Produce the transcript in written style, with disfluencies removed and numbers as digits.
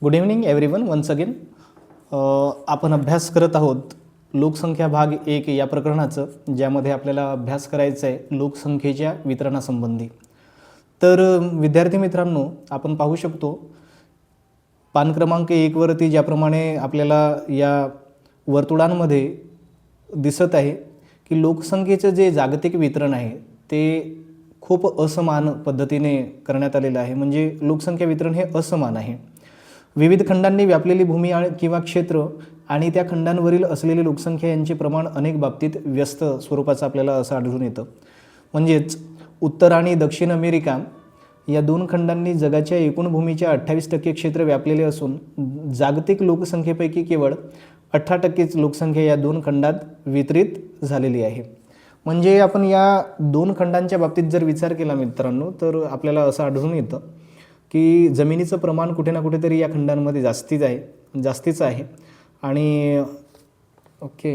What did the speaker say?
Good evening everyone once again. आपण अभ्यास करत आहोत लोकसंख्या भाग 1 या प्रकरणाचं, ज्यामध्ये आपल्याला अभ्यास करायचा आहे लोकसंख्येच्या वितरणासंबंधी. तर विद्यार्थी मित्रांनो, आपण पाहू शकतो पान क्रमांक 1 वरती ज्याप्रमाणे आपल्याला या वर्तुळांमध्ये दिसत आहे की लोकसंख्येचं जे जागतिक वितरण आहे ते खूप असमान पद्धतीने करण्यात आलेलं आहे. म्हणजे लोकसंख्या वितरण हे असमान आहे. विविध खंडांनी व्यापलेली भूमी किंवा क्षेत्र आणि त्या खंडांवरील असलेली लोकसंख्या यांचे प्रमाण अनेक बाबतीत व्यस्त स्वरूपाचं आपल्याला असं आढळून येतं. म्हणजेच उत्तर आणि दक्षिण अमेरिका या दोन खंडांनी जगाच्या एकूण भूमीच्या 28% क्षेत्र व्यापलेले असून जागतिक लोकसंख्येपैकी केवळ 18%च लोकसंख्या या दोन खंडात वितरित झालेली आहे. म्हणजे आपण या दोन खंडांच्या बाबतीत जर विचार केला मित्रांनो, तर आपल्याला असं आढळून येतं की जमिनीचं प्रमाण कुठे ना कुठेतरी या खंडांमध्ये जास्तीच आहे आणि ओके.